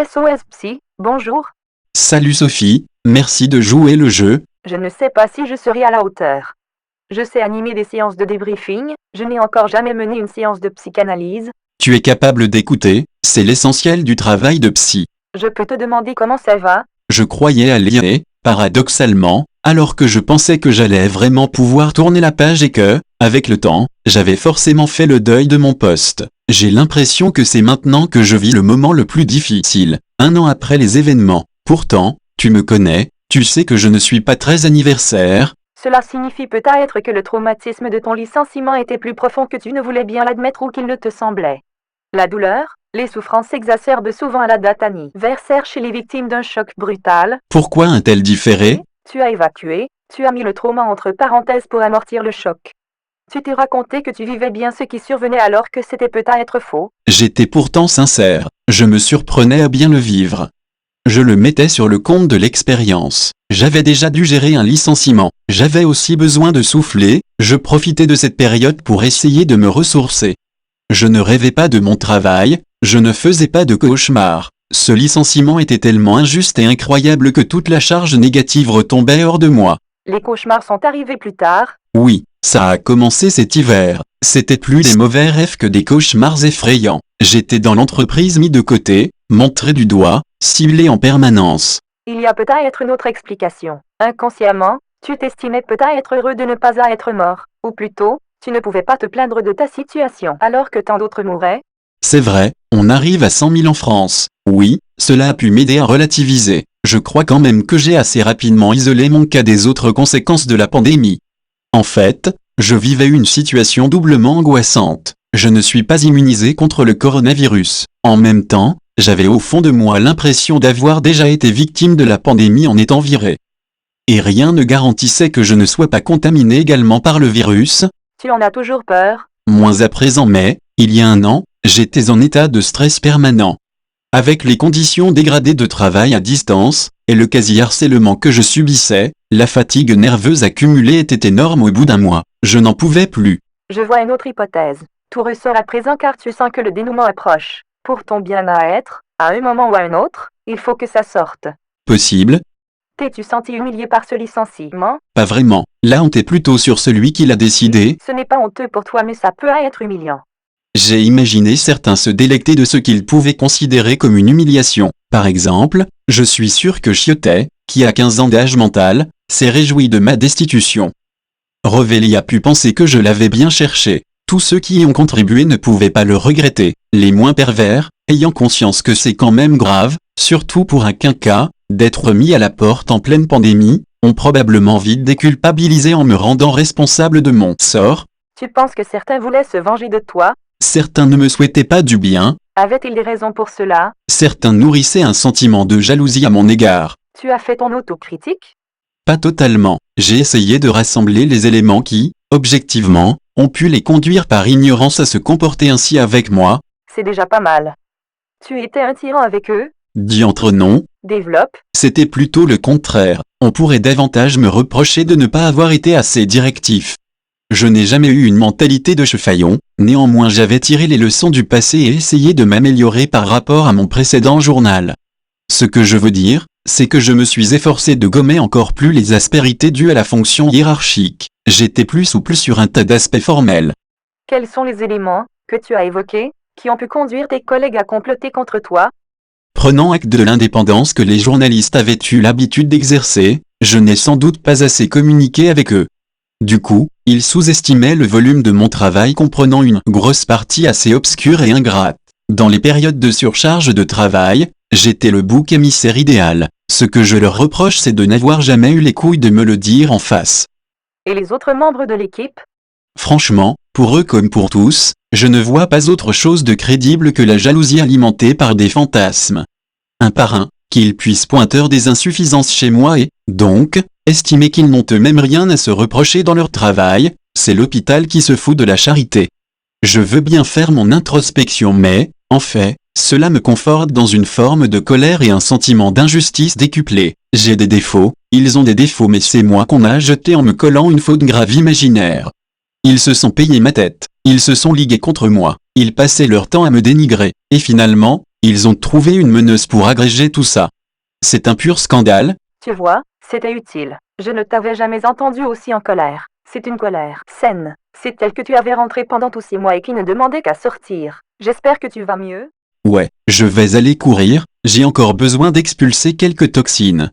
SOS Psy, bonjour. Salut Sophie, merci de jouer le jeu. Je ne sais pas si je serai à la hauteur. Je sais animer des séances de débriefing, je n'ai encore jamais mené une séance de psychanalyse. Tu es capable d'écouter, c'est l'essentiel du travail de psy. Je peux te demander comment ça va? Je croyais aller, paradoxalement, alors que je pensais que j'allais vraiment pouvoir tourner la page et que, avec le temps, j'avais forcément fait le deuil de mon poste. J'ai l'impression que c'est maintenant que je vis le moment le plus difficile, 1 an après les événements. Pourtant, tu me connais, tu sais que je ne suis pas très anniversaire. Cela signifie peut-être que le traumatisme de ton licenciement était plus profond que tu ne voulais bien l'admettre ou qu'il ne te semblait. La douleur, les souffrances s'exacerbent souvent à la date anniversaire chez les victimes d'un choc brutal. Pourquoi un tel différé? Tu as évacué, tu as mis le trauma entre parenthèses pour amortir le choc. Tu t'es raconté que tu vivais bien ce qui survenait alors que c'était peut-être faux. J'étais pourtant sincère, je me surprenais à bien le vivre. Je le mettais sur le compte de l'expérience. J'avais déjà dû gérer un licenciement. J'avais aussi besoin de souffler, je profitais de cette période pour essayer de me ressourcer. Je ne rêvais pas de mon travail, je ne faisais pas de cauchemars. Ce licenciement était tellement injuste et incroyable que toute la charge négative retombait hors de moi. Les cauchemars sont arrivés plus tard. Oui, ça a commencé cet hiver. C'était plus des mauvais rêves que des cauchemars effrayants. J'étais dans l'entreprise mis de côté, montré du doigt, ciblé en permanence. Il y a peut-être une autre explication. Inconsciemment, tu t'estimais peut-être heureux de ne pas être mort. Ou plutôt, tu ne pouvais pas te plaindre de ta situation alors que tant d'autres mouraient. C'est vrai, on arrive à 100 000 en France. Oui, cela a pu m'aider à relativiser. Je crois quand même que j'ai assez rapidement isolé mon cas des autres conséquences de la pandémie. En fait, je vivais une situation doublement angoissante. Je ne suis pas immunisé contre le coronavirus. En même temps, j'avais au fond de moi l'impression d'avoir déjà été victime de la pandémie en étant viré. Et rien ne garantissait que je ne sois pas contaminé également par le virus. Tu en as toujours peur? Moins à présent mais, il y a 1 an, j'étais en état de stress permanent. Avec les conditions dégradées de travail à distance, et le quasi-harcèlement que je subissais, la fatigue nerveuse accumulée était énorme au bout d'1 mois. Je n'en pouvais plus. Je vois une autre hypothèse. Tout ressort à présent car tu sens que le dénouement approche. Pour ton bien-être, à un moment ou à un autre, il faut que ça sorte. Possible? T'es-tu senti humilié par ce licenciement? Pas vraiment. La honte est plutôt sur celui qui l'a décidé. Ce n'est pas honteux pour toi mais ça peut être humiliant. J'ai imaginé certains se délecter de ce qu'ils pouvaient considérer comme une humiliation. Par exemple, je suis sûr que Chiotet, qui a 15 ans d'âge mental, s'est réjoui de ma destitution. Revelli a pu penser que je l'avais bien cherché. Tous ceux qui y ont contribué ne pouvaient pas le regretter. Les moins pervers, ayant conscience que c'est quand même grave, surtout pour un quinquat, d'être mis à la porte en pleine pandémie, ont probablement vite déculpabilisé en me rendant responsable de mon sort. Tu penses que certains voulaient se venger de toi? Certains ne me souhaitaient pas du bien. Avaient-ils des raisons pour cela? Certains nourrissaient un sentiment de jalousie à mon égard. Tu as fait ton autocritique? Pas totalement. J'ai essayé de rassembler les éléments qui, objectivement, ont pu les conduire par ignorance à se comporter ainsi avec moi. C'est déjà pas mal. Tu étais un tyran avec eux? Diantre non. Développe. C'était plutôt le contraire. On pourrait davantage me reprocher de ne pas avoir été assez directif. Je n'ai jamais eu une mentalité de chefaillon, néanmoins j'avais tiré les leçons du passé et essayé de m'améliorer par rapport à mon précédent journal. Ce que je veux dire, c'est que je me suis efforcé de gommer encore plus les aspérités dues à la fonction hiérarchique. J'étais plus souple sur un tas d'aspects formels. Quels sont les éléments que tu as évoqués qui ont pu conduire tes collègues à comploter contre toi? Prenant acte de l'indépendance que les journalistes avaient eu l'habitude d'exercer, je n'ai sans doute pas assez communiqué avec eux. Du coup, ils sous-estimaient le volume de mon travail comprenant une grosse partie assez obscure et ingrate. Dans les périodes de surcharge de travail, j'étais le bouc émissaire idéal. Ce que je leur reproche c'est de n'avoir jamais eu les couilles de me le dire en face. Et les autres membres de l'équipe? Franchement, pour eux comme pour tous, je ne vois pas autre chose de crédible que la jalousie alimentée par des fantasmes. Un par un, qu'ils puissent pointer des insuffisances chez moi et, donc, estimer qu'ils n'ont eux-mêmes rien à se reprocher dans leur travail, c'est l'hôpital qui se fout de la charité. Je veux bien faire mon introspection mais, en fait, cela me conforte dans une forme de colère et un sentiment d'injustice décuplé. J'ai des défauts, ils ont des défauts mais c'est moi qu'on a jeté en me collant une faute grave imaginaire. Ils se sont payés ma tête, ils se sont ligués contre moi, ils passaient leur temps à me dénigrer, et finalement, Ils ont trouvé une meneuse pour agréger tout ça. C'est un pur scandale. Tu vois, c'était utile. Je ne t'avais jamais entendu aussi en colère. C'est une colère saine. C'est elle que tu avais rentrée pendant tous 6 mois et qui ne demandait qu'à sortir. J'espère que tu vas mieux. Ouais, je vais aller courir, j'ai encore besoin d'expulser quelques toxines.